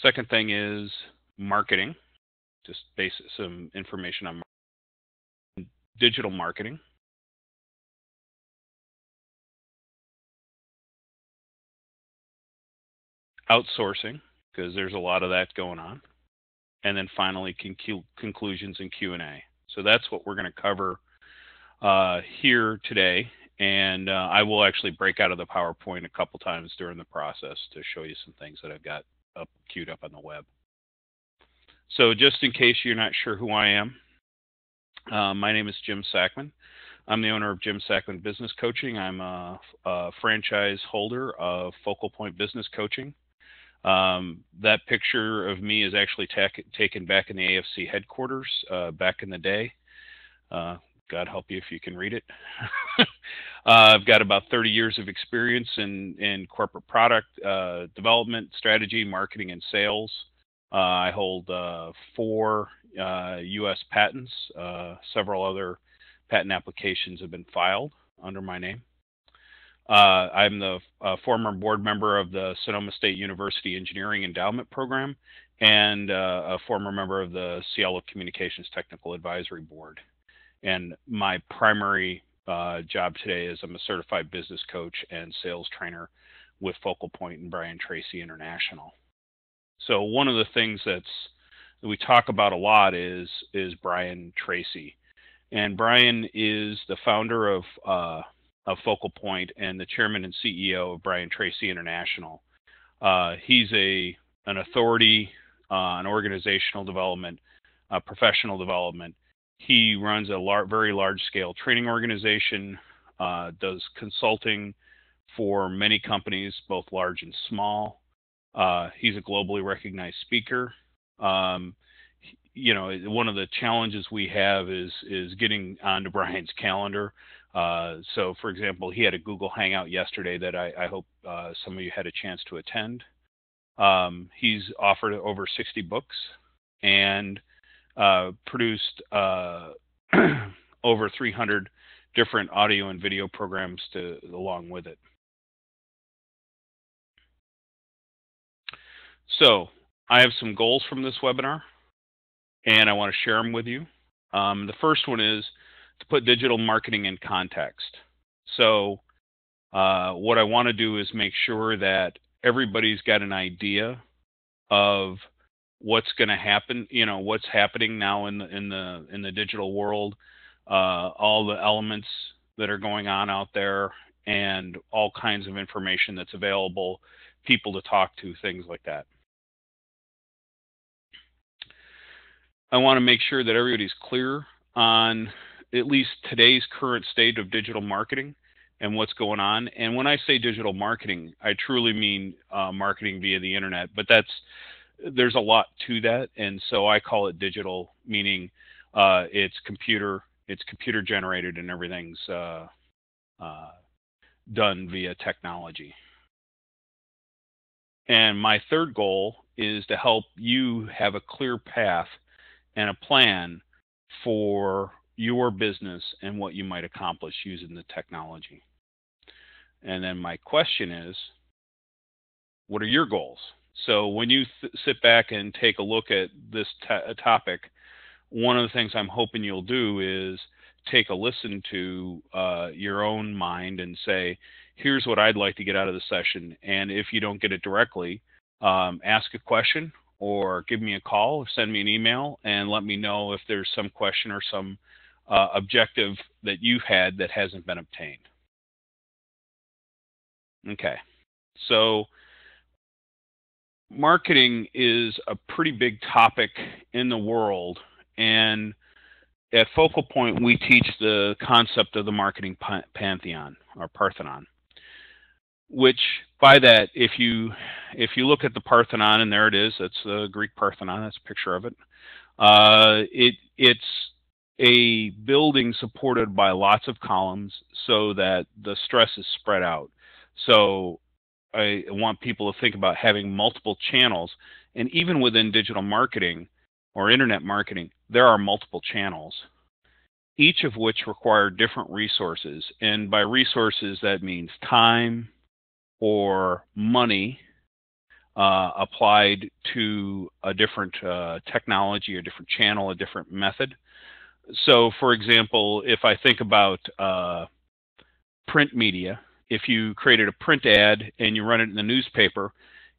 Second thing is marketing, just some information on digital marketing. Outsourcing, because there's a lot of that going on. And then finally, conclusions and Q&A. So that's what we're going to cover here today. And I will actually break out of the PowerPoint a couple times during the process to show you some things that I've got queued up on the web. So just in case you're not sure who I am, my name is Jim Sackman. I'm the owner of Jim Sackman Business Coaching. I'm a franchise holder of Focal Point Business Coaching. That picture of me is actually taken back in the AFC headquarters back in the day. God help you if you can read it. I've got about 30 years of experience in corporate product development, strategy, marketing, and sales. I hold 4 U.S. patents. Several other patent applications have been filed under my name. I'm the former board member of the Sonoma State University Engineering Endowment Program and a former member of the Cielo Communications Technical Advisory Board. And my primary job today is I'm a certified business coach and sales trainer with Focal Point and Brian Tracy International. So one of the things that we talk about a lot is Brian Tracy. And Brian is the founder of Focal Point and the chairman and CEO of Brian Tracy International. He's an authority on organizational development, professional development. He runs a very large-scale training organization, does consulting for many companies, both large and small. He's a globally recognized speaker. You know, one of the challenges we have is getting onto Brian's calendar. So, for example, he had a Google Hangout yesterday that I hope some of you had a chance to attend. He's offered over 60 books and produced over 300 different audio and video programs along with it. So I have some goals from this webinar, and I want to share them with you. The first one is to put digital marketing in context. So what I want to do is make sure that everybody's got an idea of what's going to happen, you know, what's happening now in the digital world, all the elements that are going on out there, and all kinds of information that's available, people to talk to, things like that. I want to make sure that everybody's clear on at least today's current state of digital marketing and what's going on. And when I say digital marketing, I truly mean marketing via the internet, but there's a lot to that. And so I call it digital, meaning it's computer generated and everything's done via technology. And my third goal is to help you have a clear path and a plan for your business and what you might accomplish using the technology. And then my question is, what are your goals? So when you sit back and take a look at this topic, one of the things I'm hoping you'll do is take a listen to your own mind and say, here's what I'd like to get out of the session. And if you don't get it directly, ask a question or give me a call or send me an email and let me know if there's some question or some objective that you've had that hasn't been obtained. Okay, so marketing is a pretty big topic in the world, and at Focal Point we teach the concept of the marketing pantheon or Parthenon, which by that, if you look at the Parthenon, and there it is, that's the Greek Parthenon, that's a picture of it. It's a building supported by lots of columns so that the stress is spread out. So I want people to think about having multiple channels, and even within digital marketing or internet marketing, there are multiple channels, each of which require different resources. And by resources, that means time or money, applied to a different technology, a different channel, a different method. So, for example, if I think about print media, if you created a print ad and you run it in the newspaper,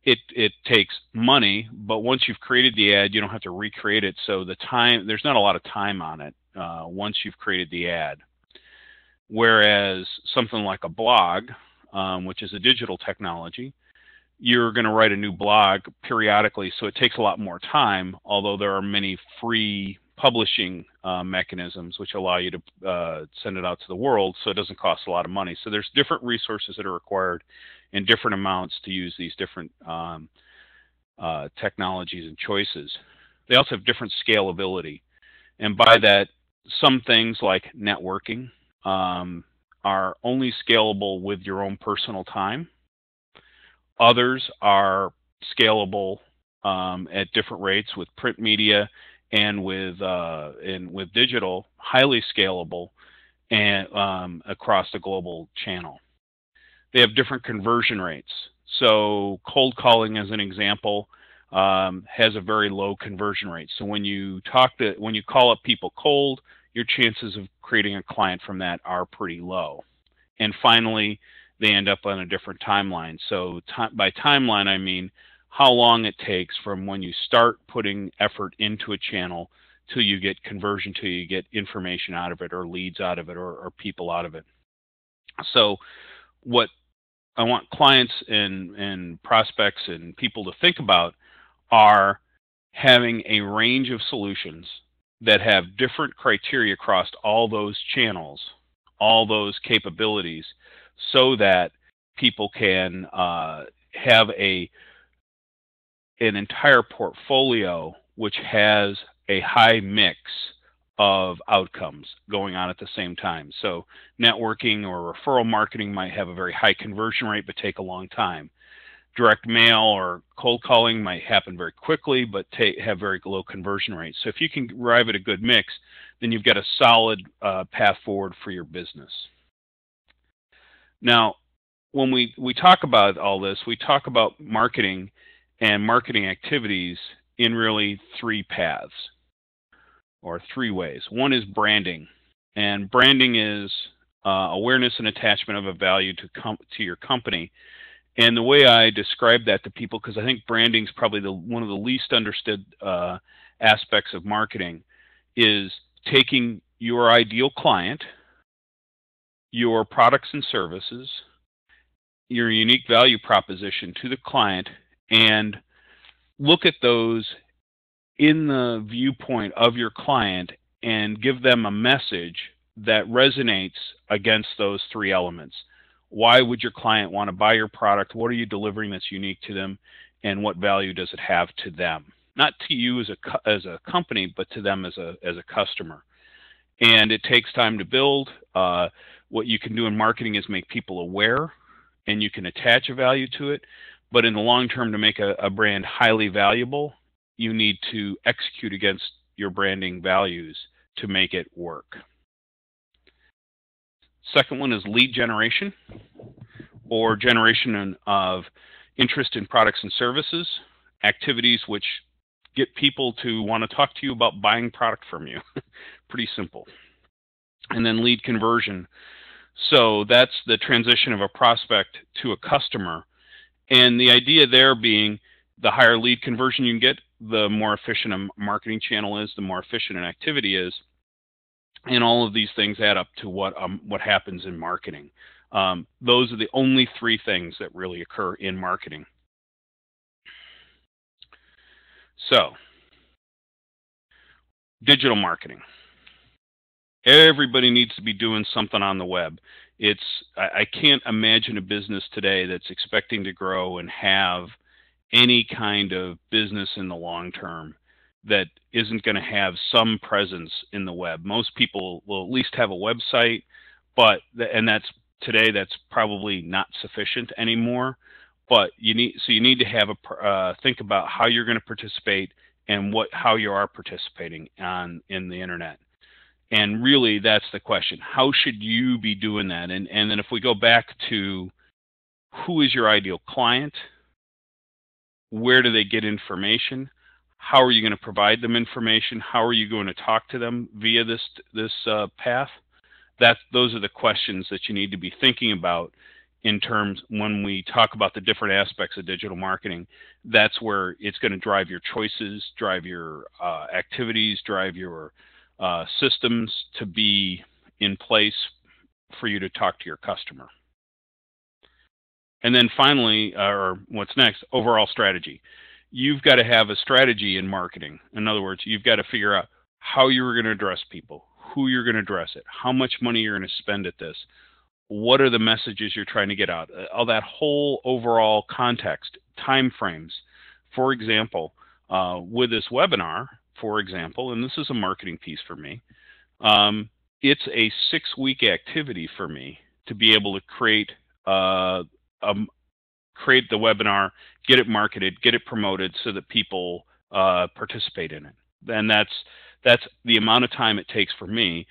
it takes money, but once you've created the ad, you don't have to recreate it. So there's not a lot of time on it once you've created the ad. Whereas something like a blog, which is a digital technology, you're going to write a new blog periodically, so it takes a lot more time, although there are many free publishing mechanisms which allow you to send it out to the world, so it doesn't cost a lot of money. So there's different resources that are required in different amounts to use these different technologies and choices. They also have different scalability. And by that, some things like networking are only scalable with your own personal time. Others are scalable at different rates with print media and with digital, highly scalable and across the global channel. They have different conversion rates. So cold calling, as an example, has a very low conversion rate. So when you call up people cold, your chances of creating a client from that are pretty low. And finally, they end up on a different timeline. So by timeline, I mean how long it takes from when you start putting effort into a channel till you get conversion, till you get information out of it, or leads out of it, or people out of it. So what I want clients and prospects and people to think about are having a range of solutions that have different criteria across all those channels, all those capabilities, so that people can have an entire portfolio which has a high mix of outcomes going on at the same time. So networking or referral marketing might have a very high conversion rate but take a long time. Direct mail or cold calling might happen very quickly but have very low conversion rates. So if you can arrive at a good mix, then you've got a solid path forward for your business. Now, when we talk about all this, we talk about marketing and marketing activities in really three paths or three ways. One is branding, and branding is awareness and attachment of a value to your company. And the way I describe that to people, because I think branding is probably one of the least understood aspects of marketing, is taking your ideal client, your products and services, your unique value proposition to the client, and look at those in the viewpoint of your client and give them a message that resonates against those three elements. Why would your client want to buy your product? What are you delivering that's unique to them? And what value does it have to them? Not to you as a company, but to them as a customer. And it takes time to build. What you can do in marketing is make people aware, and you can attach a value to it. But in the long term, to make a brand highly valuable, you need to execute against your branding values to make it work. Second one is lead generation, or generation of interest in products and services, activities which get people to want to talk to you about buying product from you. Pretty simple. And then lead conversion. So that's the transition of a prospect to a customer. And the idea there being the higher lead conversion you can get, the more efficient a marketing channel is, the more efficient an activity is. And all of these things add up to what happens in marketing. Those are the only three things that really occur in marketing. So, digital marketing. Everybody needs to be doing something on the web. I can't imagine a business today that's expecting to grow and have any kind of business in the long term that isn't going to have some presence in the web. Most people will at least have a website, and that's probably not sufficient anymore. But you need to have think about how you're going to participate and how you are participating in the internet. And really, that's the question. How should you be doing that? And then if we go back to who is your ideal client, Where do they get information? How are you going to provide them information? How are you going to talk to them via this path? Those are the questions that you need to be thinking about in terms when we talk about the different aspects of digital marketing. That's where it's going to drive your choices, drive your activities, drive your systems to be in place for you to talk to your customer. And then finally, or what's next, overall strategy. You've got to have a strategy in marketing. In other words, you've got to figure out how you're going to address people, who you're going to address it, how much money you're going to spend at this, what are the messages you're trying to get out, all that whole overall context, time frames. For example, with this webinar, for example, and this is a marketing piece for me, it's a 6-week activity for me to be able to create the webinar, get it marketed, get it promoted so that people participate in it. And that's the amount of time it takes for me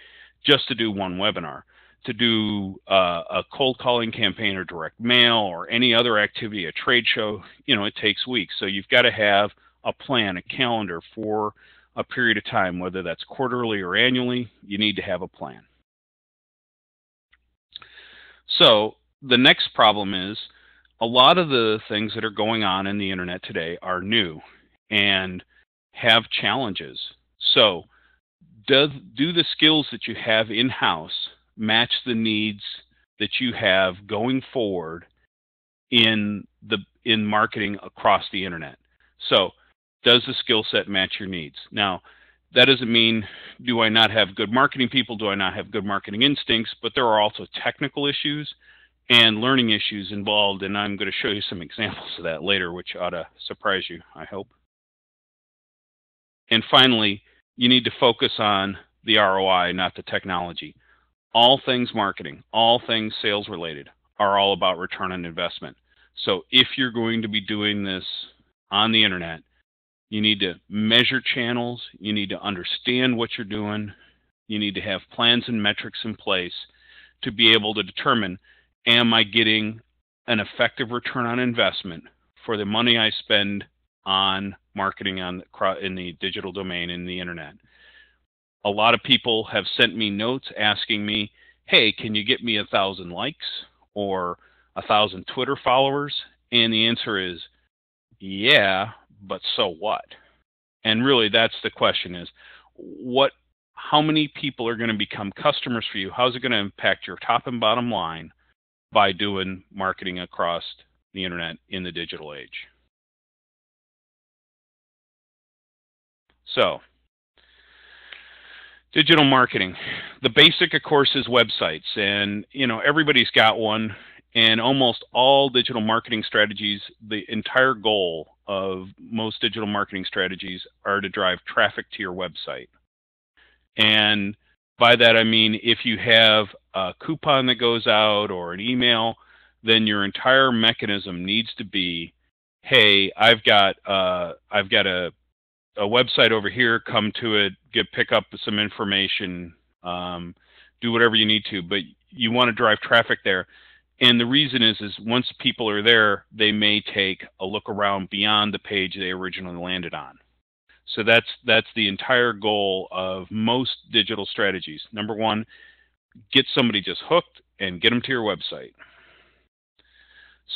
just to do one webinar. To do a cold calling campaign or direct mail or any other activity, a trade show, it takes weeks. So you've got to have a plan, a calendar for a period of time, whether that's quarterly or annually. You need to have a plan. So the next problem is a lot of the things that are going on in the internet today are new and have challenges. So do the skills that you have in-house match the needs that you have going forward in marketing across the internet? So does the skill set match your needs? Now, that doesn't mean do I not have good marketing people, do I not have good marketing instincts, but there are also technical issues and learning issues involved, and I'm going to show you some examples of that later, which ought to surprise you, I hope. And finally, you need to focus on the ROI, not the technology. All things marketing, all things sales related are all about return on investment. So if you're going to be doing this on the internet, you need to measure channels, you need to understand what you're doing, you need to have plans and metrics in place to be able to determine, am I getting an effective return on investment for the money I spend on marketing in the digital domain, in the internet? A lot of people have sent me notes asking me, hey, can you get me 1,000 likes or 1,000 Twitter followers? And the answer is, yeah, but so what? And really, that's the question is, how many people are going to become customers for you? How's it going to impact your top and bottom line by doing marketing across the internet in the digital age? So, digital marketing. The basic, of course, is websites. And, everybody's got one. And almost all digital marketing strategies, the entire goal of most digital marketing strategies are to drive traffic to your website. And by that, I mean, if you have a coupon that goes out or an email, then your entire mechanism needs to be, hey, I've got a website over here, come to it, pick up some information, do whatever you need to, but you want to drive traffic there. And the reason is once people are there, they may take a look around beyond the page they originally landed on. So that's the entire goal of most digital strategies. Number one, get somebody just hooked and get them to your website.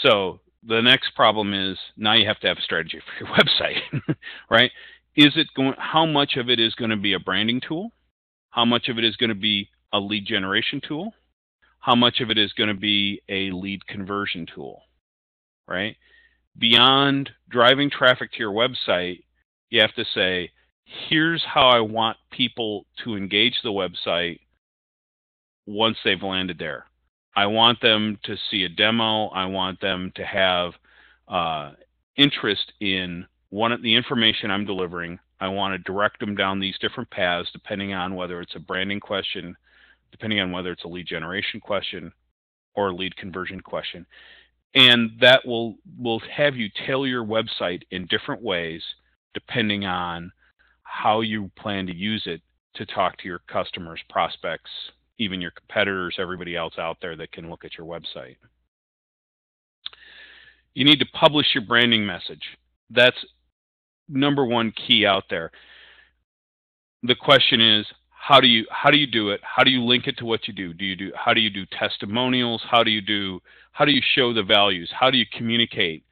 So the next problem is now you have to have a strategy for your website, right? How much of it is going to be a branding tool? How much of it is going to be a lead generation tool? How much of it is going to be a lead conversion tool, right? Beyond driving traffic to your website, you have to say, here's how I want people to engage the website once they've landed there. I want them to see a demo. I want them to have interest in the information I'm delivering. I want to direct them down these different paths depending on whether it's a branding question, depending on whether it's a lead generation question or a lead conversion question. And that will have you tailor your website in different ways depending on how you plan to use it to talk to your customers, prospects, even your competitors, everybody else out there that can look at your website. You need to publish your branding message. that's number one key out there. The question is, how do you do it? How do you link it to what you do? How do you do testimonials? How do you show the values? How do you communicate?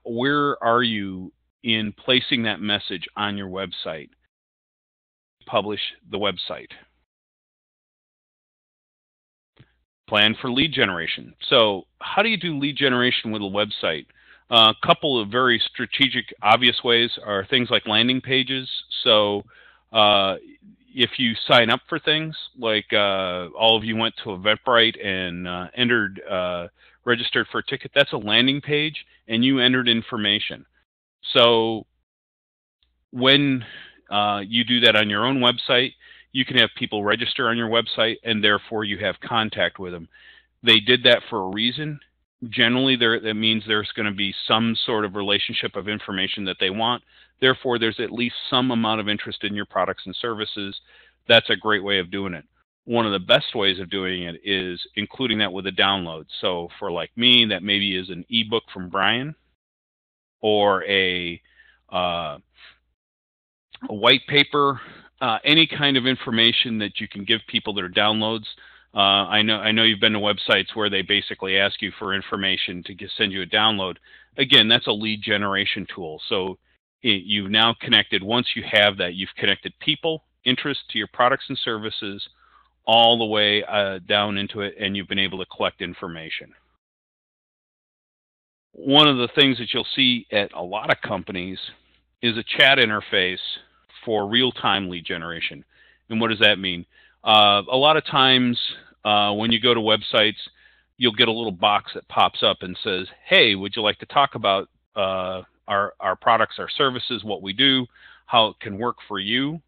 Where are you in placing that message on your website? Publish the website. Plan for lead generation. So how do you do lead generation with a website? A couple of very strategic, obvious ways are things like landing pages. So if you sign up for things, like all of you went to Eventbrite and registered for a ticket, that's a landing page, and you entered information. So when you do that on your own website, you can have people register on your website, and therefore you have contact with them. They did that for a reason. Generally, that means there's going to be some sort of relationship of information that they want. Therefore, there's at least some amount of interest in your products and services. That's a great way of doing it. One of the best ways of doing it is including that with a download. So for like me, that maybe is an ebook from Brian, or a white paper, any kind of information that you can give people that are downloads. I know you've been to websites where they basically ask you for information to send you a download. Again, that's a lead generation tool. So you've now connected, once you have that, you've connected people, interest to your products and services, all the way down into it, and you've been able to collect information. One of the things that you'll see at a lot of companies is a chat interface for real-time lead generation. And what does that mean? A lot of times when you go to websites, you'll get a little box that pops up and says, hey, would you like to talk about our products, our services, what we do, how it can work for you?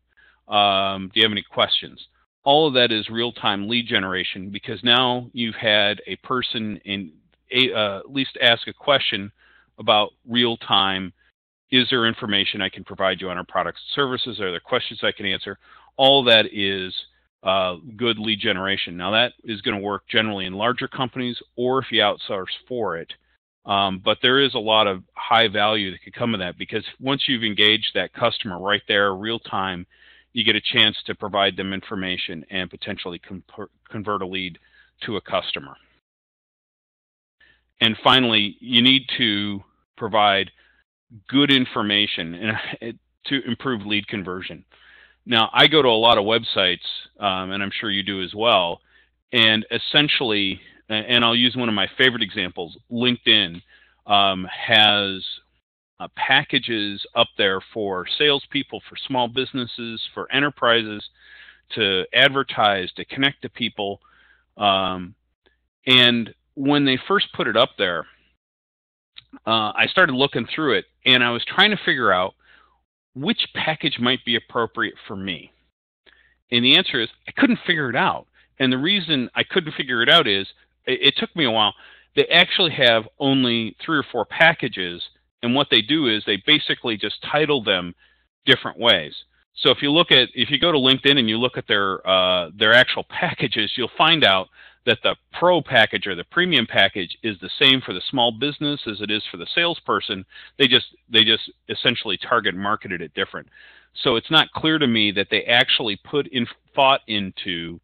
Do you have any questions? All of that is real-time lead generation, because now you've had a person at least ask a question about real-time. Is there information I can provide you on our products and services? Are there questions I can answer? All that is good lead generation. Now, that is going to work generally in larger companies, or if you outsource for it. But there is a lot of high value that could come of that, because once you've engaged that customer right there, real time, you get a chance to provide them information and potentially convert a lead to a customer. And finally, you need to provide good information to improve lead conversion. Now, I go to a lot of websites, and I'm sure you do as well, and essentially, and I'll use one of my favorite examples, LinkedIn has packages up there for salespeople, for small businesses, for enterprises, to advertise, to connect to people. And when they first put it up there, I started looking through it, and I was trying to figure out which package might be appropriate for me. And the answer is, I couldn't figure it out. And the reason I couldn't figure it out is, it took me a while. They actually have only 3 or 4 packages, and what they do is they basically just title them different ways. So if you go to LinkedIn and you look at their actual packages, you'll find out that the pro package or the premium package is the same for the small business as it is for the salesperson. They just essentially target and marketed it different. So it's not clear to me that they actually put in thought into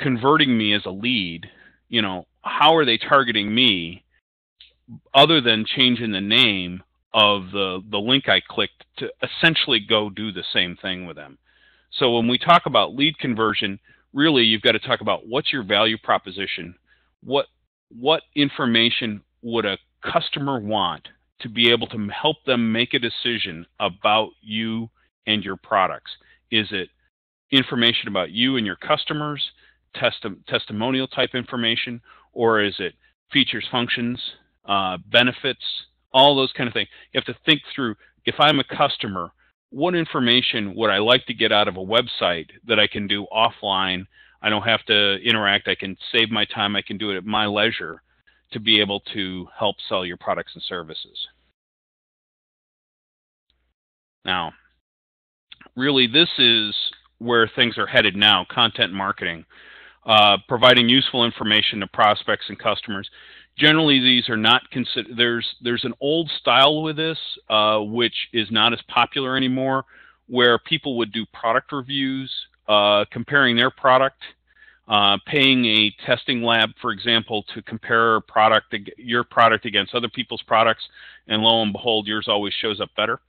converting me as a lead. You know, how are they targeting me, other than changing the name of the link I clicked to essentially go do the same thing with them. So when we talk about lead conversion, really you've got to talk about what's your value proposition, what information would a customer want to be able to help them make a decision about you and your products. Is it information about you and your customers, testimonial type information, or is it features, functions, benefits, all those kind of things? You have to think through, if I'm a customer, what information would I like to get out of a website that I can do offline? I don't have to interact. I can save my time. I can do it at my leisure to be able to help sell your products and services. Now, really, this is where things are headed now, content marketing, providing useful information to prospects and customers. Generally, these are not considered. There's an old style with this, which is not as popular anymore, where people would do product reviews, comparing their product, paying a testing lab, for example, to compare your product against other people's products, and lo and behold, yours always shows up better.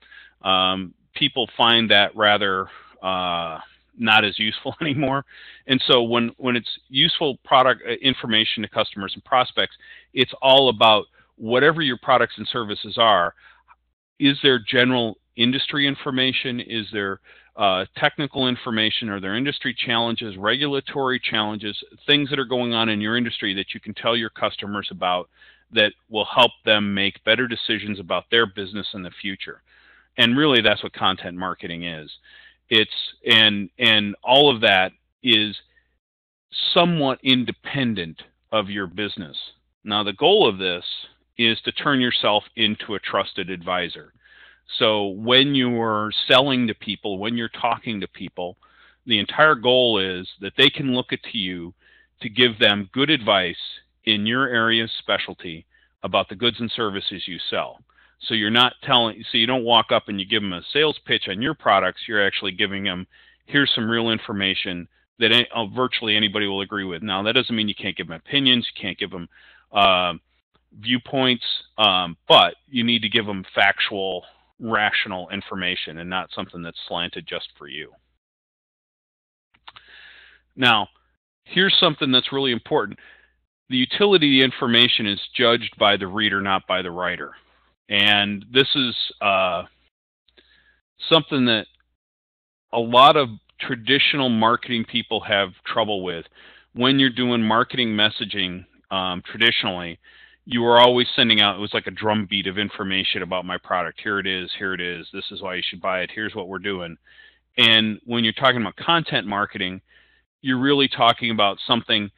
People find that rather not as useful anymore. And so when it's useful product information to customers and prospects, it's all about whatever your products and services are. Is there general industry information? Is there technical information? Are there industry challenges, regulatory challenges, things that are going on in your industry that you can tell your customers about that will help them make better decisions about their business in the future? And really, that's what content marketing is. And all of that is somewhat independent of your business. Now, the goal of this is to turn yourself into a trusted advisor. So when you're selling to people, when you're talking to people, the entire goal is that they can look to you to give them good advice in your area of specialty about the goods and services you sell. So you don't walk up and you give them a sales pitch on your products. You're actually giving them, here's some real information that virtually anybody will agree with. Now, that doesn't mean you can't give them opinions, you can't give them viewpoints, but you need to give them factual, rational information and not something that's slanted just for you. Now, here's something that's really important. The utility of the information is judged by the reader, not by the writer. And this is something that a lot of traditional marketing people have trouble with. When you're doing marketing messaging traditionally, you were always sending out, it was like a drumbeat of information about my product. Here it is, this is why you should buy it, here's what we're doing. And when you're talking about content marketing, you're really talking about something,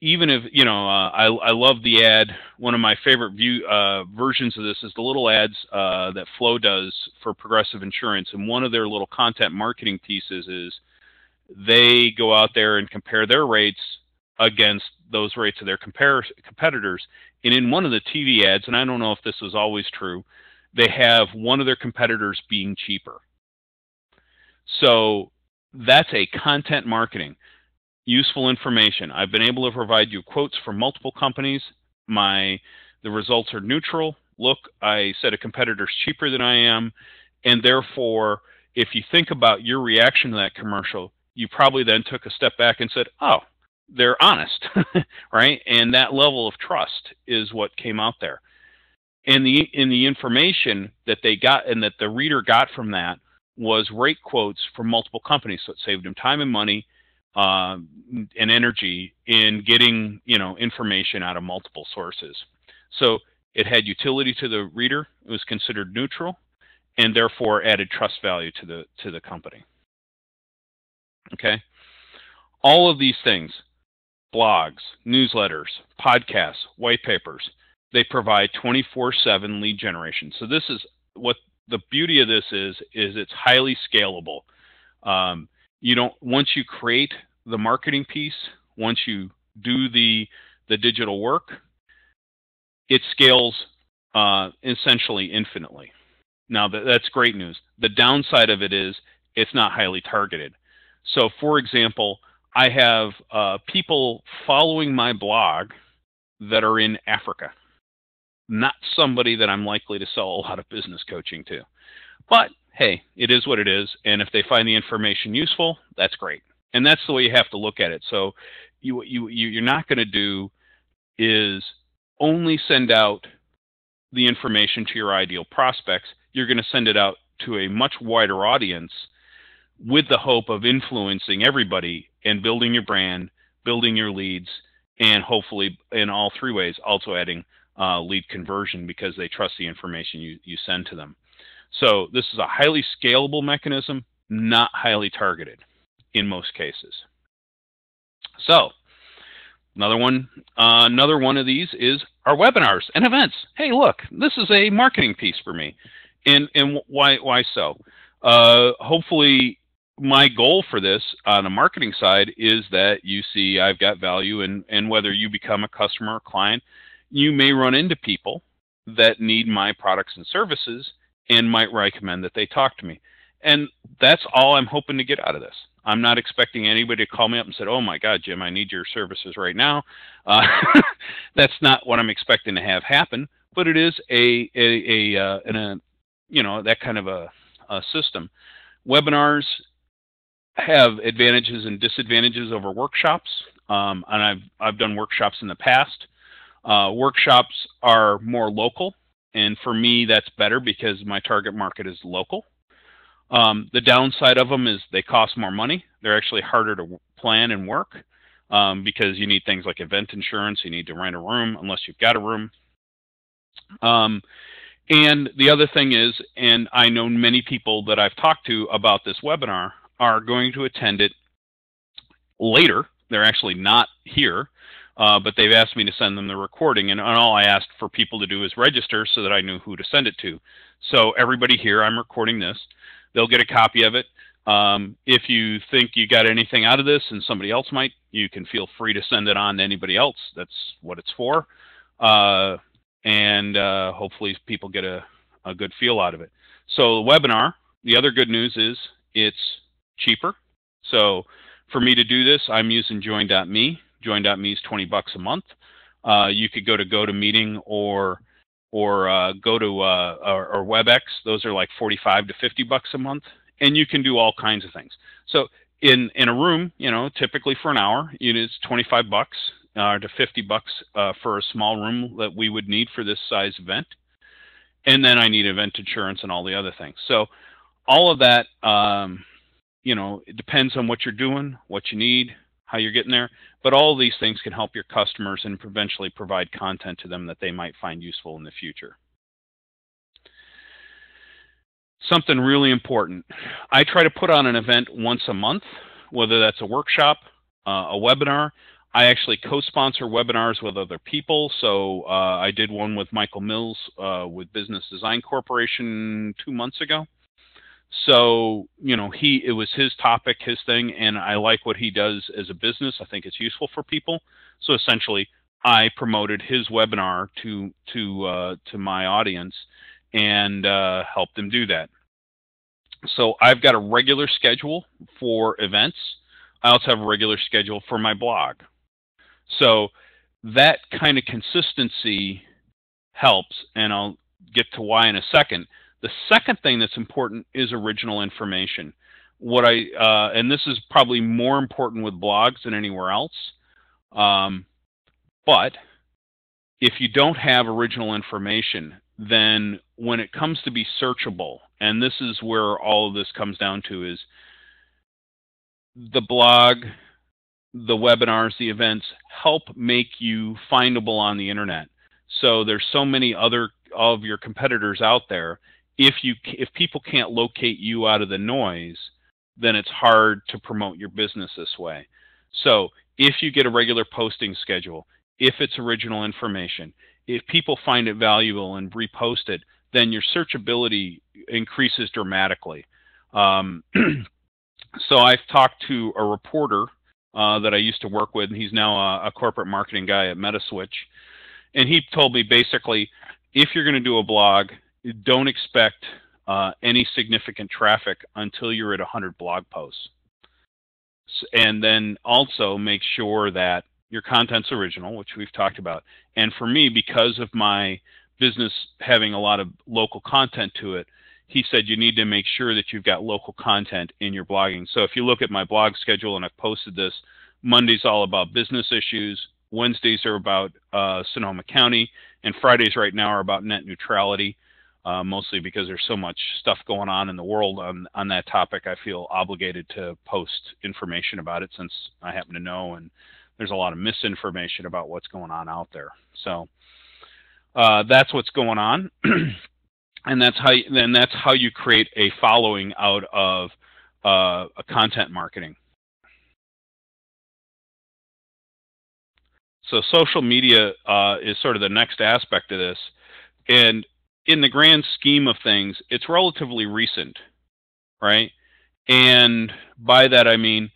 even if, I love the ad. One of my favorite versions of this is the little ads that Flo does for Progressive Insurance. And one of their little content marketing pieces is they go out there and compare their rates against those rates of their competitors. And in one of the TV ads, and I don't know if this was always true, they have one of their competitors being cheaper. So that's a content marketing. Useful information. I've been able to provide you quotes from multiple companies. The results are neutral. Look, I said a competitor's cheaper than I am. And therefore, if you think about your reaction to that commercial, you probably then took a step back and said, oh, they're honest, right? And that level of trust is what came out there. And the information that they got and that the reader got from that was rate quotes from multiple companies. So it saved them time and money and energy in getting, information out of multiple sources. So it had utility to the reader. It was considered neutral, and therefore added trust value to the company. Okay, all of these things, blogs, newsletters, podcasts, white papers, they provide 24/7 lead generation. So this is what the beauty of this is it's highly scalable. Once you create the marketing piece, once you do the digital work, it scales essentially infinitely. Now that's great news. The downside of it is it's not highly targeted. So for example, I have people following my blog that are in Africa, not somebody that I'm likely to sell a lot of business coaching to. But hey, it is what it is, and if they find the information useful, that's great. And that's the way you have to look at it. So you're not going to do is only send out the information to your ideal prospects. You're going to send it out to a much wider audience with the hope of influencing everybody and building your brand, building your leads, and hopefully in all three ways also adding lead conversion because they trust the information you send to them. So this is a highly scalable mechanism, not highly targeted in most cases. So another one of these is our webinars and events. Hey, look, this is a marketing piece for me. And why so? Hopefully my goal for this on the marketing side is that you see I've got value, and whether you become a customer or client, you may run into people that need my products and services and might recommend that they talk to me. And that's all I'm hoping to get out of this. I'm not expecting anybody to call me up and say, "Oh my God, Jim, I need your services right now." Uh, that's not what I'm expecting to have happen. But it is that kind of a system. Webinars have advantages and disadvantages over workshops, and I've done workshops in the past. Workshops are more local, and for me, that's better because my target market is local. The downside of them is they cost more money. They're actually harder to plan and work because you need things like event insurance. You need to rent a room unless you've got a room. And the other thing is, and I know many people that I've talked to about this webinar are going to attend it later. They're actually not here, but they've asked me to send them the recording, and all I asked for people to do is register so that I knew who to send it to. So everybody here, I'm recording this. They'll get a copy of it. If you think you got anything out of this and somebody else might, you can feel free to send it on to anybody else. That's what it's for. And hopefully people get a good feel out of it. So the webinar, the other good news is it's cheaper. So for me to do this, I'm using Join.me. Join.me is $20 a month. You could go to GoToMeeting or go to or WebEx. Those are like $45 to $50 a month, and you can do all kinds of things. So in a room, typically for an hour, it's $25 to $50 for a small room that we would need for this size event, and then I need event insurance and all the other things. So all of that, it depends on what you're doing, what you need, how you're getting there. But all of these things can help your customers and eventually provide content to them that they might find useful in the future. Something really important. I try to put on an event once a month, whether that's a workshop, a webinar. I actually co-sponsor webinars with other people. So I did one with Michael Mills with Business Design Corporation 2 months ago. So, it was his topic, his thing, and I like what he does as a business. I think it's useful for people. So essentially, I promoted his webinar to my audience and helped them do that. So I've got a regular schedule for events. I also have a regular schedule for my blog. So that kind of consistency helps, and I'll get to why in a second. The second thing that's important is original information. And this is probably more important with blogs than anywhere else. But if you don't have original information, then when it comes to be searchable, and this is where all of this comes down to, is the blog, the webinars, the events help make you findable on the internet. So there's so many other of your competitors out there. If people can't locate you out of the noise, then it's hard to promote your business this way. So if you get a regular posting schedule, if it's original information, if people find it valuable and repost it, then your searchability increases dramatically. So I've talked to a reporter that I used to work with, and he's now a corporate marketing guy at Metaswitch. And he told me basically, if you're going to do a blog, don't expect any significant traffic until you're at 100 blog posts. And then also make sure that your content's original, which we've talked about. And for me, because of my business having a lot of local content to it, he said you need to make sure that you've got local content in your blogging. So if you look at my blog schedule, and I've posted this, Monday's all about business issues, Wednesdays are about Sonoma County, and Fridays right now are about net neutrality. Mostly because there's so much stuff going on in the world on that topic. I feel obligated to post information about it since I happen to know, and there's a lot of misinformation about what's going on out there. So that's what's going on, and that's how you create a following out of a content marketing. So social media is sort of the next aspect of this, and in the grand scheme of things, it's relatively recent, right? And by that I mean,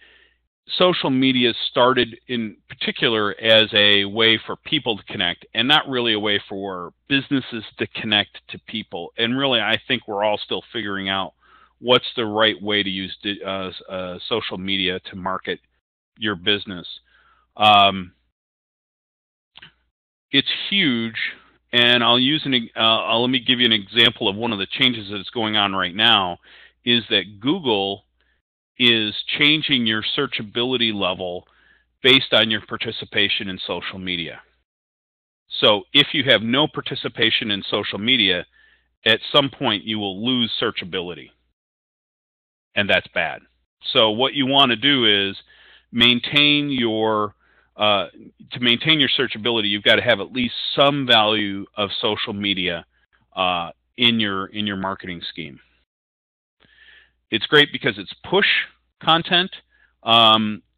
social media started in particular as a way for people to connect and not really a way for businesses to connect to people. And really, I think we're all still figuring out what's the right way to use social media to market your business. It's huge, and let me give you an example of one of the changes that's going on right now. Is that Google is changing your searchability level based on your participation in social media. So if you have no participation in social media, at some point you will lose searchability, and that's bad. So what you want to do is maintain your to maintain your searchability, you've got to have at least some value of social media in your marketing scheme. It's great because it's push content.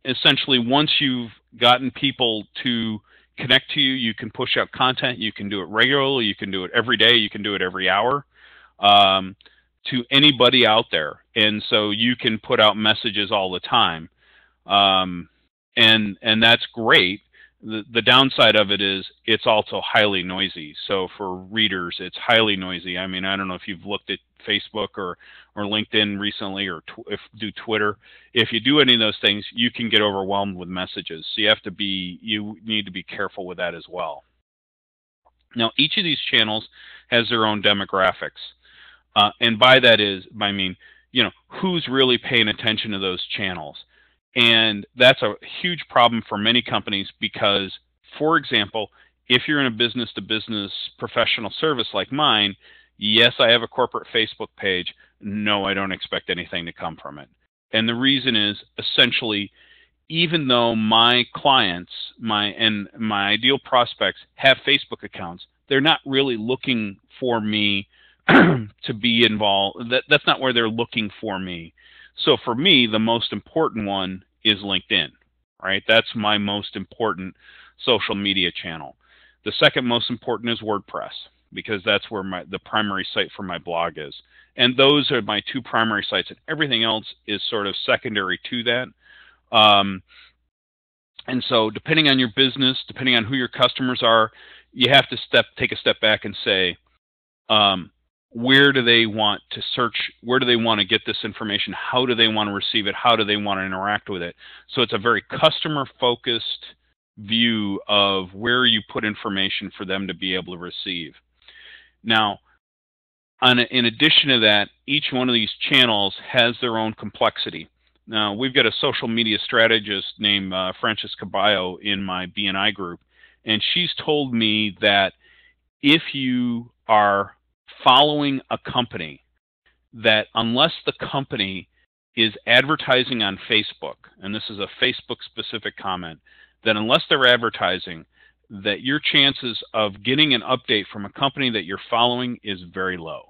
Essentially, once you've gotten people to connect to you, you can push out content. You can do it regularly. You can do it every day. You can do it every hour to anybody out there. And so you can put out messages all the time. And that's great. The downside of it is it's also highly noisy. So for readers, it's highly noisy. I mean, I don't know if you've looked at Facebook or LinkedIn recently, or do Twitter. If you do any of those things, you can get overwhelmed with messages. So you need to be careful with that as well. Now, each of these channels has their own demographics, and by that I mean, who's really paying attention to those channels. And that's a huge problem for many companies because, for example, if you're in a business-to-business professional service like mine, yes, I have a corporate Facebook page. No, I don't expect anything to come from it. And the reason is essentially, even though my clients, my ideal prospects have Facebook accounts, they're not really looking for me to be involved. That's not where they're looking for me. So for me, the most important one is LinkedIn, right? That's my most important social media channel. The second most important is WordPress, because that's where the primary site for my blog is. And those are my two primary sites, and everything else is sort of secondary to that. And so depending on your business, depending on who your customers are, you have to take a step back and say, where do they want to search? Where do they want to get this information? How do they want to receive it? How do they want to interact with it? So it's a very customer-focused view of where you put information for them to be able to receive. Now, in addition to that, each one of these channels has their own complexity. Now, we've got a social media strategist named Frances Caballo in my B&I group, and she's told me that if you are following a company, that unless the company is advertising on Facebook, and this is a Facebook-specific comment, that unless they're advertising, that your chances of getting an update from a company that you're following is very low.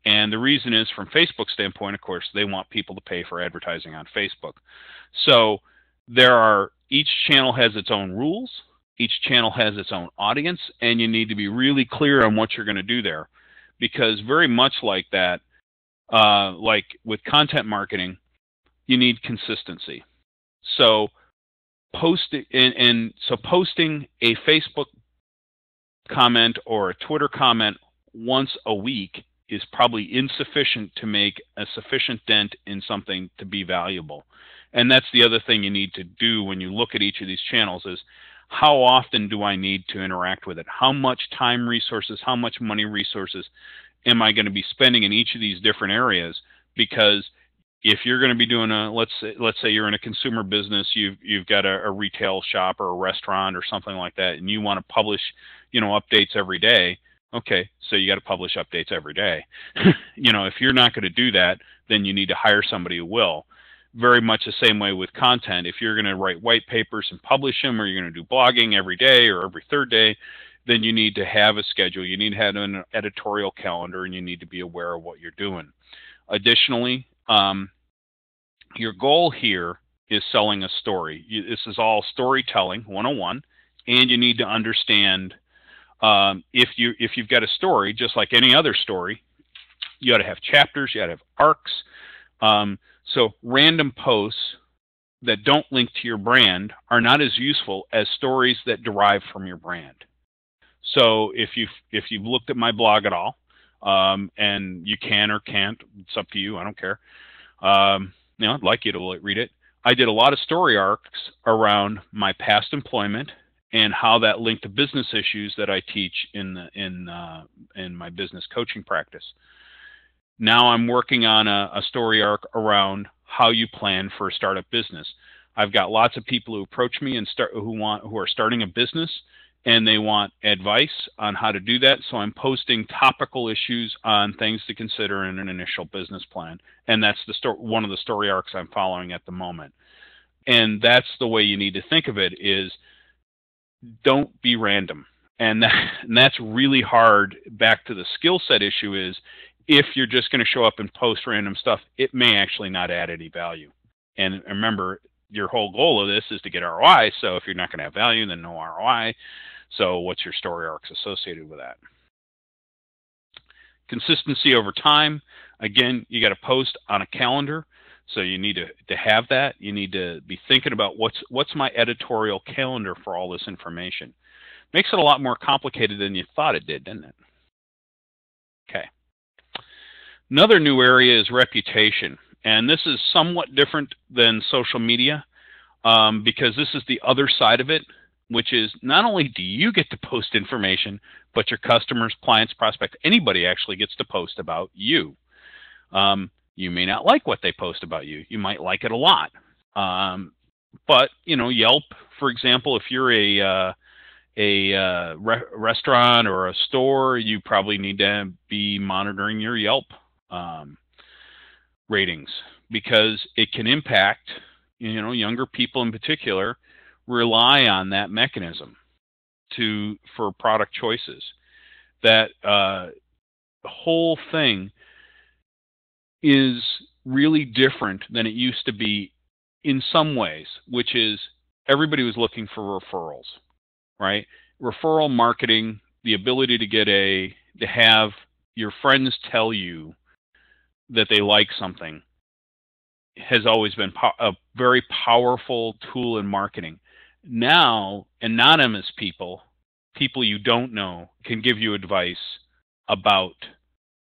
And the reason is, from Facebook's standpoint, of course, they want people to pay for advertising on Facebook. So each channel has its own rules. Each channel has its own audience, and you need to be really clear on what you're going to do there. Because very much like that, like with content marketing, you need consistency. So posting a Facebook comment or a Twitter comment once a week is probably insufficient to make a sufficient dent in something to be valuable. And that's the other thing you need to do when you look at each of these channels is, how often do I need to interact with it? How much time resources, how much money resources am I going to be spending in each of these different areas? Because if you're going to be doing let's say you're in a consumer business, you've got a retail shop or a restaurant or something like that, and you want to publish, updates every day. Okay, so you got to publish updates every day. If you're not going to do that, then you need to hire somebody who will. Very much the same way with content. If you're going to write white papers and publish them, or you're going to do blogging every day or every third day, then you need to have a schedule. You need to have an editorial calendar, and you need to be aware of what you're doing. Additionally, your goal here is selling a story. This is all storytelling 101, and you need to understand if you've got a story, just like any other story, you ought to have chapters, you ought to have arcs. So random posts that don't link to your brand are not as useful as stories that derive from your brand. So if you've looked at my blog at all, and you can or can't, it's up to you. I don't care. I'd like you to read it. I did a lot of story arcs around my past employment and how that linked to business issues that I teach in my business coaching practice. Now I'm working on a story arc around how you plan for a startup business. I've got lots of people who approach me and who are starting a business, and they want advice on how to do that. So I'm posting topical issues on things to consider in an initial business plan, and that's one of the story arcs I'm following at the moment. And that's the way you need to think of it: is don't be random. And that's really hard. Back to the skill set issue is, if you're just going to show up and post random stuff, it may actually not add any value. And remember, your whole goal of this is to get ROI. So if you're not going to have value, then no ROI. So what's your story arcs associated with that? Consistency over time. Again, you got to post on a calendar. So you need to have that. You need to be thinking about what's my editorial calendar for all this information. Makes it a lot more complicated than you thought it did, didn't it? Okay. Another new area is reputation. And this is somewhat different than social media, because this is the other side of it, which is not only do you get to post information, but your customers, clients, prospects, anybody actually gets to post about you. You may not like what they post about you. You might like it a lot. But, Yelp, for example, if you're a restaurant or a store, you probably need to be monitoring your Yelp ratings, because it can impact, younger people in particular rely on that mechanism for product choices. That whole thing is really different than it used to be in some ways, which is everybody was looking for referrals, right? Referral marketing, the ability to have your friends tell you that they like something, has always been a very powerful tool in marketing. Now, anonymous people you don't know, can give you advice about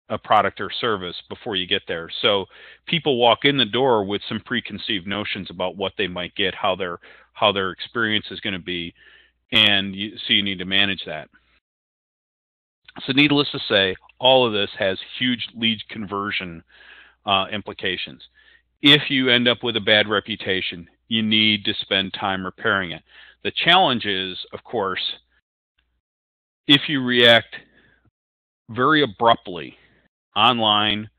a product or service before you get there. So people walk in the door with some preconceived notions about what they might get, how their experience is going to be, and so you need to manage that. So needless to say, all of this has huge lead conversion implications. If you end up with a bad reputation, you need to spend time repairing it. The challenge is, of course, if you react very abruptly online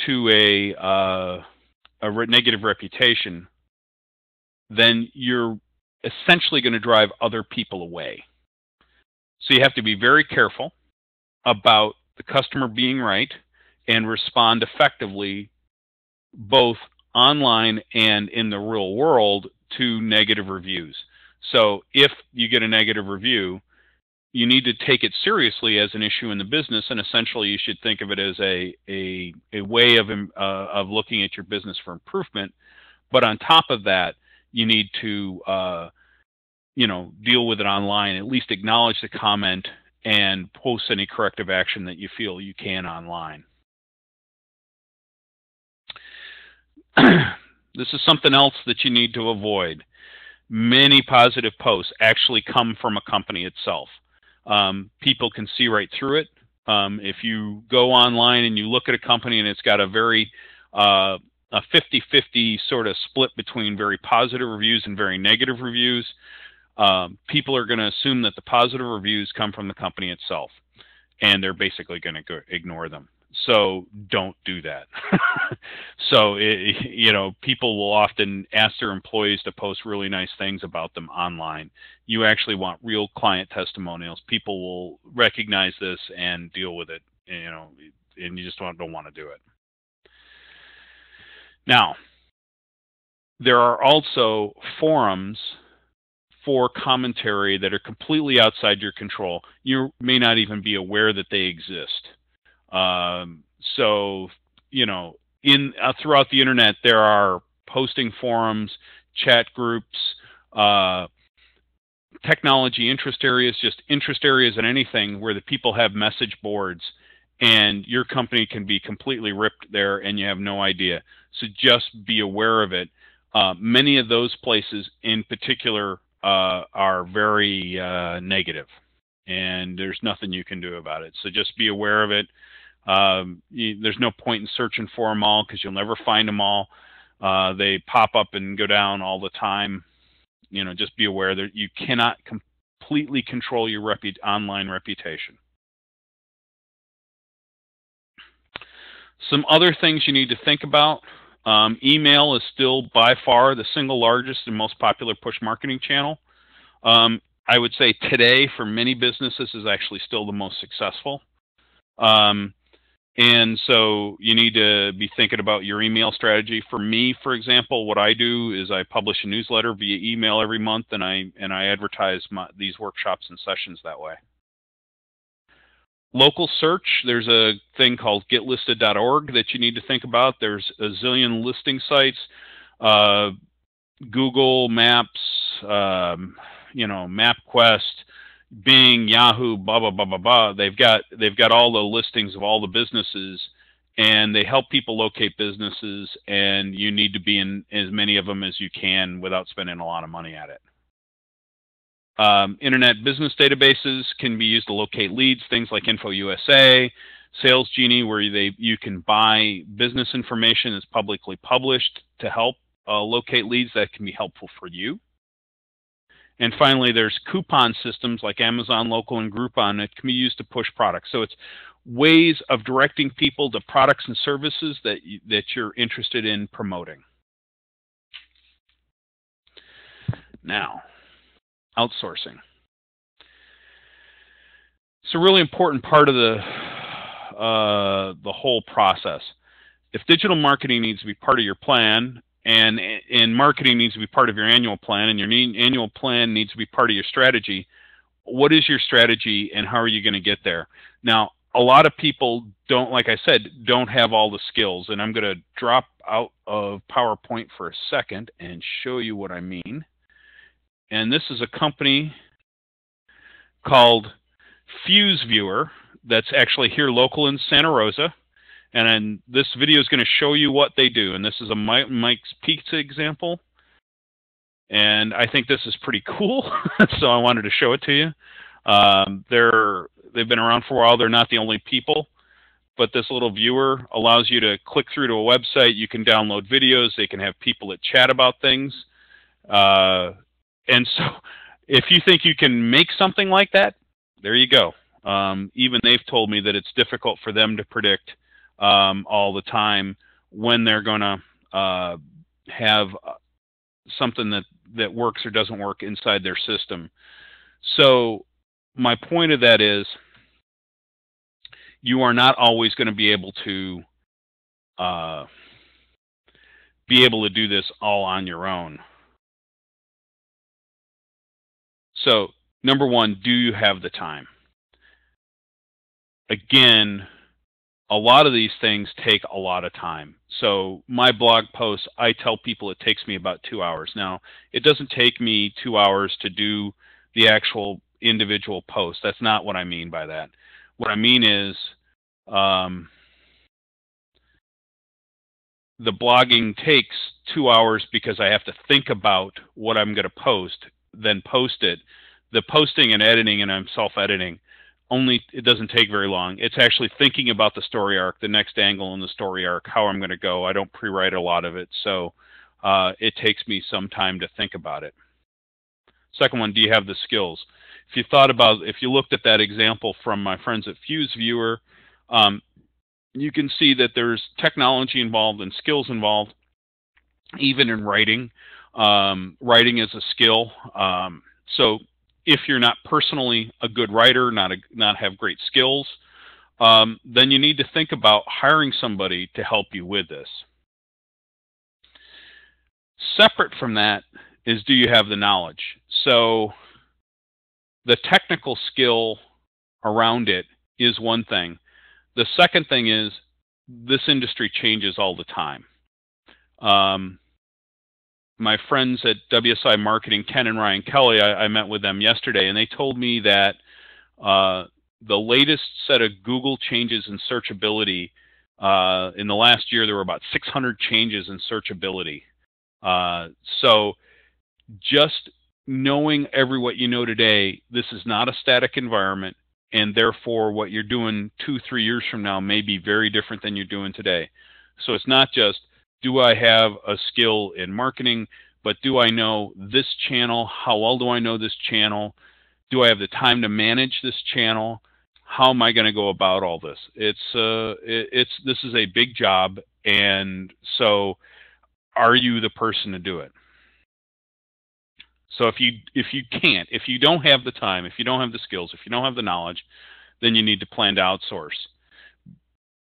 to a negative reputation, then you're essentially going to drive other people away. So you have to be very careful about the customer being right and respond effectively both online and in the real world to negative reviews. So if you get a negative review, you need to take it seriously as an issue in the business, and essentially you should think of it as a way of looking at your business for improvement. But on top of that, you need to deal with it online, at least acknowledge the comment and post any corrective action that you feel you can online. This is something else that you need to avoid. Many positive posts actually come from a company itself. People can see right through it. If you go online and you look at a company and it's got a very a 50-50 sort of split between very positive reviews and very negative reviews, people are going to assume that the positive reviews come from the company itself, and they're basically going to ignore them. So don't do that. So, people will often ask their employees to post really nice things about them online. You actually want real client testimonials. People will recognize this and deal with it, and you just don't want to do it. Now, there are also forums for commentary that are completely outside your control. You may not even be aware that they exist. Throughout the internet, there are posting forums, chat groups, technology interest areas, just interest areas in anything where the people have message boards, and your company can be completely ripped there and you have no idea. So just be aware of it. Many of those places in particular are very negative, and there's nothing you can do about it. So just be aware of it. There's no point in searching for them all because you'll never find them all. They pop up and go down all the time. Just be aware that you cannot completely control your online reputation. Some other things you need to think about. Email is still by far the single largest and most popular push marketing channel. I would say today for many businesses is actually still the most successful. And so you need to be thinking about your email strategy. For me, for example, what I do is I publish a newsletter via email every month, and I advertise these workshops and sessions that way. Local search, there's a thing called getlisted.org that you need to think about. There's a zillion listing sites, Google Maps, MapQuest, Bing, Yahoo, blah blah blah blah blah. They've got all the listings of all the businesses, and they help people locate businesses. And you need to be in as many of them as you can without spending a lot of money at it. Internet business databases can be used to locate leads, things like InfoUSA, Sales Genie, where you can buy business information that's publicly published to help locate leads that can be helpful for you. And finally, there's coupon systems like Amazon Local and Groupon that can be used to push products. So it's ways of directing people to products and services that you're interested in promoting. Now, outsourcing. It's a really important part of the whole process. If digital marketing needs to be part of your plan, and marketing needs to be part of your annual plan, and your annual plan needs to be part of your strategy, what is your strategy and how are you going to get there? Now, a lot of people don't, like I said, don't have all the skills, and I'm going to drop out of PowerPoint for a second and show you what I mean. And this is a company called FuseViewer that's actually here local in Santa Rosa. And this video is going to show you what they do. And this is a Mike's Pizza example. And I think this is pretty cool. So I wanted to show it to you. They've been around for a while. They're not the only people. But this little viewer allows you to click through to a website. You can download videos. They can have people that chat about things. And so if you think you can make something like that, there you go. Even they've told me that it's difficult for them to predict all the time when they're going to have something that works or doesn't work inside their system. So my point of that is you are not always going to be able to do this all on your own. So number one, do you have the time? Again, a lot of these things take a lot of time. So my blog posts, I tell people it takes me about 2 hours. Now, it doesn't take me 2 hours to do the actual individual post. That's not what I mean by that. What I mean is the blogging takes 2 hours because I have to think about what I'm going to post, then post it. The posting and editing, and I'm self-editing, it doesn't take very long. It's actually thinking about the story arc, the next angle in the story arc, how I'm going to go. I don't pre-write a lot of it, so it takes me some time to think about it. Second one, do you have the skills? If you looked at that example from my friends at FuseViewer, you can see that there's technology involved and skills involved, even in writing. Writing is a skill. So if you're not personally a good writer, not have great skills, then you need to think about hiring somebody to help you with this. Separate from that is, do you have the knowledge? So the technical skill around it is one thing. The second thing is, this industry changes all the time. my friends at WSI Marketing, Ken and Ryan Kelly, I met with them yesterday, and they told me that the latest set of Google changes in searchability, in the last year, there were about 600 changes in searchability. So just knowing what you know today, this is not a static environment, and therefore what you're doing 2-3 years from now may be very different than you're doing today. So it's not just, do I have a skill in marketing, but do I know this channel? How well do I know this channel? Do I have the time to manage this channel? How am I going to go about all this? This is a big job, and so are you the person to do it? So if you don't have the time, if you don't have the skills, if you don't have the knowledge, then you need to plan to outsource.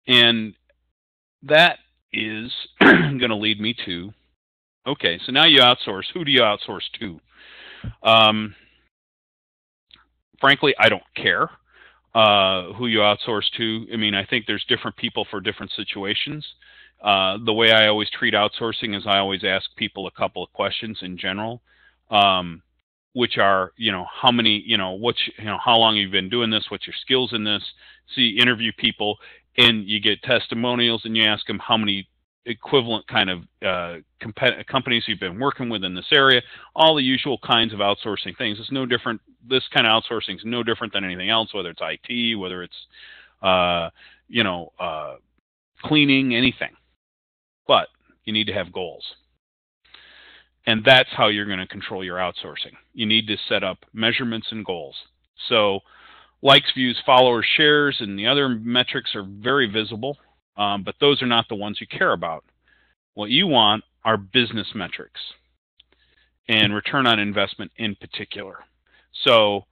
And that is going to lead me to, okay, so now you outsource. Who do you outsource to? Frankly, I don't care who you outsource to. I mean, I think there's different people for different situations. The way I always treat outsourcing is I always ask people a couple of questions in general, which are, how many, how long you've been doing this, what's your skills in this. So you interview people and you get testimonials, and you ask them how many equivalent kind of companies you've been working with in this area, all the usual kinds of outsourcing things. It's no different. This kind of outsourcing is no different than anything else, whether it's IT, whether it's, cleaning, anything. But you need to have goals. And that's how you're going to control your outsourcing. You need to set up measurements and goals. So likes, views, followers, shares, and the other metrics are very visible, but those are not the ones you care about. What you want are business metrics and return on investment in particular. So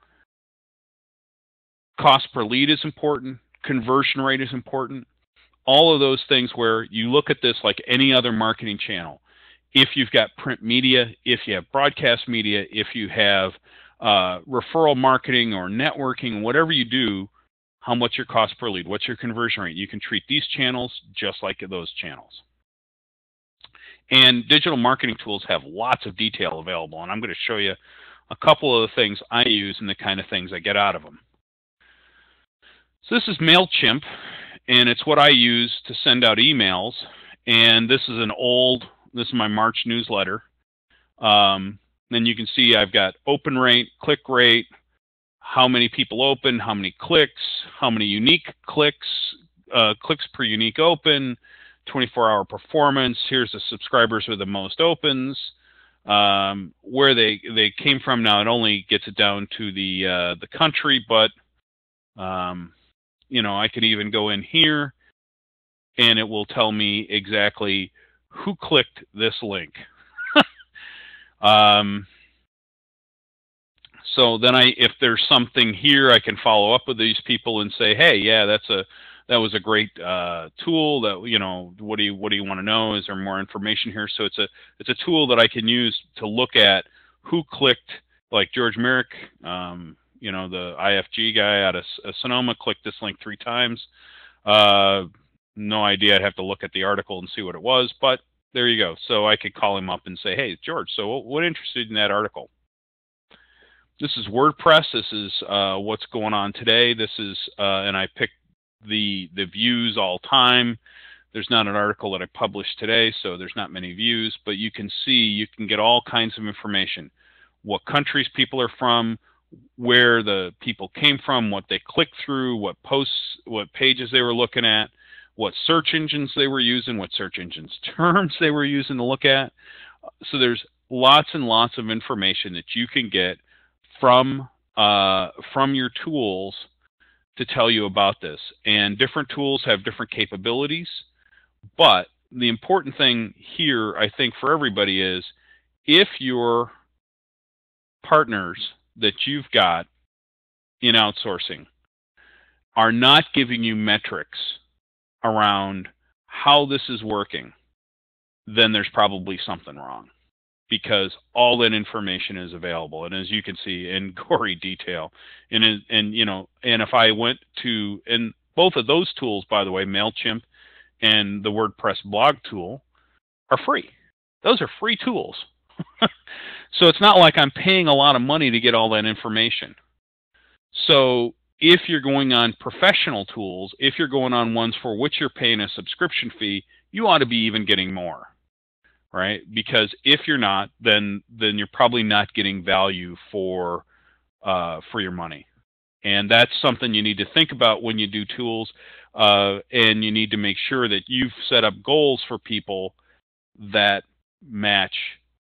cost per lead is important. Conversion rate is important. All of those things where you look at this like any other marketing channel. If you've got print media, if you have broadcast media, if you have referral marketing or networking, whatever you do, how much your cost per lead, what's your conversion rate? You can treat these channels just like those channels. And digital marketing tools have lots of detail available, and I'm going to show you a couple of the things I use and the kind of things I get out of them. So this is Mailchimp, and it's what I use to send out emails. And this is my March newsletter. Then you can see I've got open rate, click rate, how many people open, how many clicks, how many unique clicks, clicks per unique open, 24-hour performance. Here's the subscribers with the most opens, where they came from. Now it only gets it down to the country, but I could even go in here and it will tell me exactly who clicked this link. So then if there's something here, I can follow up with these people and say, hey, yeah, that was a great tool. That what do you want to know? Is there more information here? So it's a tool that I can use to look at who clicked, like George Merrick, the IFG guy out of Sonoma, clicked this link 3 times. No idea. I'd have to look at the article and see what it was, but there you go. So I could call him up and say, hey, George, so what interested in that article? This is WordPress. This is what's going on today. This is, and I picked the views all time. There's not an article that I published today, so there's not many views, but you can see, you can get all kinds of information. What countries people are from, where the people came from, what they clicked through, what posts, what pages they were looking at, what search engines they were using, what search engines terms they were using to look at. So there's lots and lots of information that you can get from your tools to tell you about this. And different tools have different capabilities, but the important thing here, I think, for everybody is, if your partners that you've got in outsourcing are not giving you metrics around how this is working, then there's probably something wrong, because all that information is available, and as you can see, in gory detail. And if I went to, and both of those tools, by the way, Mailchimp and the WordPress blog tool, are free. Those are free tools. So it's not like I'm paying a lot of money to get all that information. So if you're going on professional tools, if you're going on ones for which you're paying a subscription fee, you ought to be even getting more, right? Because if you're not, then you're probably not getting value for your money. And that's something you need to think about when you do tools, and you need to make sure that you've set up goals for people that match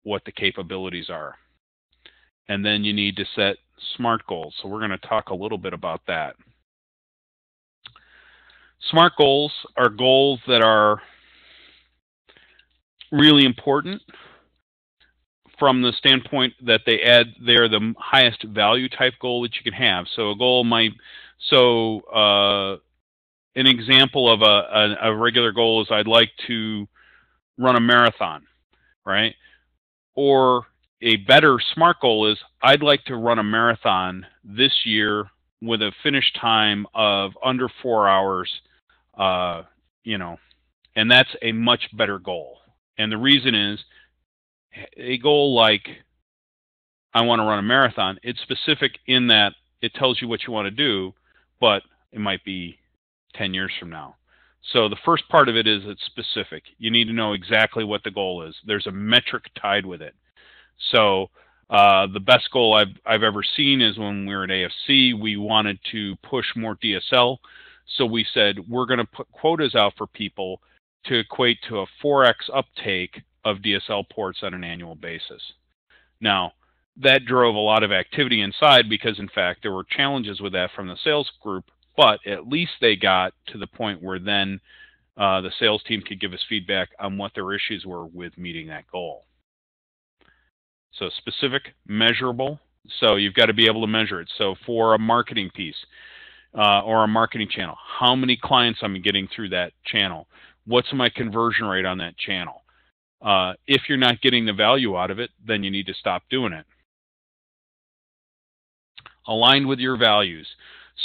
what the capabilities are. And then you need to set SMART goals. So we're going to talk a little bit about that. SMART goals are goals that are really important from the standpoint that they're the highest value type goal that you can have. So a goal might, an example of a regular goal is I'd like to run a marathon, right? Or a better SMART goal is I'd like to run a marathon this year with a finish time of under 4 hours, and that's a much better goal. And the reason is a goal like I want to run a marathon, it's specific in that it tells you what you want to do, but it might be 10 years from now. So the first part of it is it's specific. You need to know exactly what the goal is. There's a metric tied with it. So the best goal I've ever seen is when we were at AFC, we wanted to push more DSL. So we said we're going to put quotas out for people to equate to a 4x uptake of DSL ports on an annual basis. Now, that drove a lot of activity inside because, in fact, there were challenges with that from the sales group, but at least they got to the point where then the sales team could give us feedback on what their issues were with meeting that goal. So specific, measurable. So you've got to be able to measure it. So for a marketing piece or a marketing channel, how many clients am I getting through that channel? What's my conversion rate on that channel? If you're not getting the value out of it, then you need to stop doing it. Aligned with your values.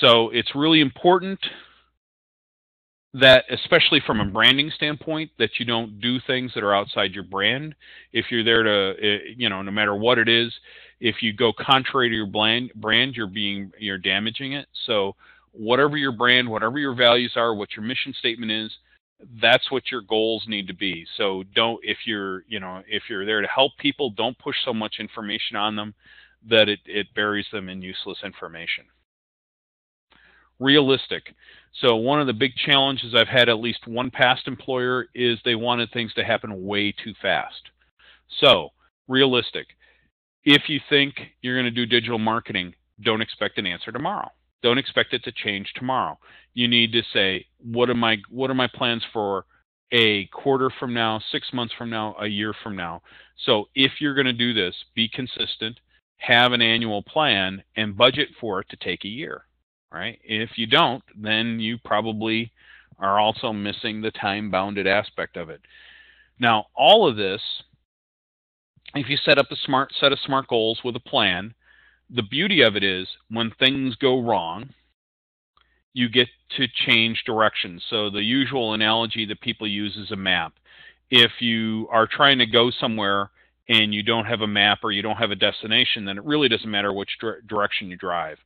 So it's really important that, especially from a branding standpoint, that you don't do things that are outside your brand. If you're there to, no matter what it is, if you go contrary to your brand, you're damaging it. So whatever your brand, whatever your values are, what your mission statement is, that's what your goals need to be. So if you're there to help people, don't push so much information on them that it buries them in useless information. Realistic. So one of the big challenges I've had at least one past employer is they wanted things to happen way too fast. So realistic. If you think you're going to do digital marketing, don't expect an answer tomorrow. Don't expect it to change tomorrow. You need to say, what are my plans for a quarter from now, 6 months from now, a year from now? So if you're going to do this, be consistent, have an annual plan, and budget for it to take a year. Right? If you don't, then you probably are also missing the time-bounded aspect of it. Now, all of this, if you set up a set of SMART goals with a plan, the beauty of it is when things go wrong, you get to change direction. So the usual analogy that people use is a map. If you are trying to go somewhere and you don't have a map or you don't have a destination, then it really doesn't matter which direction you drive,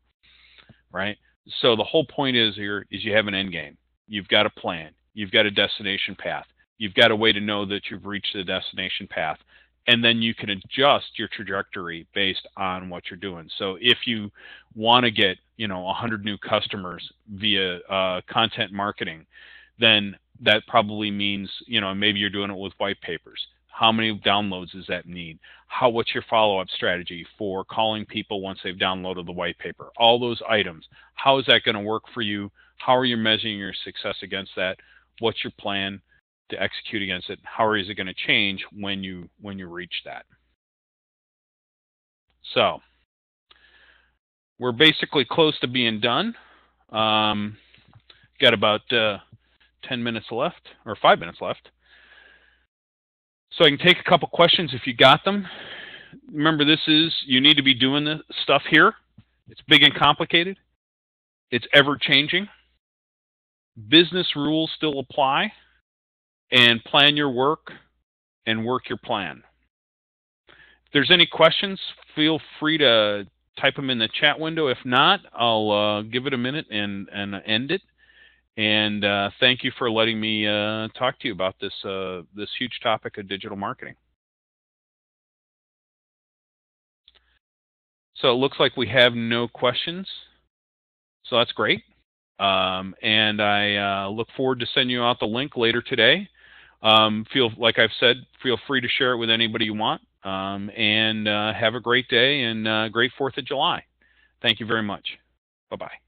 right? So the whole point is you have an end game. You've got a plan. You've got a destination path. You've got a way to know that you've reached the destination path. And then you can adjust your trajectory based on what you're doing. So if you want to get 100 new customers via content marketing, then that probably means maybe you're doing it with white papers. How many downloads does that need? What's your follow-up strategy for calling people once they've downloaded the white paper? All those items. How is that going to work for you? How are you measuring your success against that? What's your plan to execute against it? How is it going to change when you reach that? So we're basically close to being done. Got about 10 minutes left, or 5 minutes left. So I can take a couple questions if you got them. Remember, you need to be doing this stuff here. It's big and complicated. It's ever-changing. Business rules still apply. And plan your work and work your plan. there's any questions, feel free to type them in the chat window. If not, I'll give it a minute and end it. And thank you for letting me talk to you about this this huge topic of digital marketing. So it looks like we have no questions. So that's great. And I look forward to sending you out the link later today. Like I've said, feel free to share it with anybody you want. And have a great day and great 4th of July. Thank you very much. Bye-bye.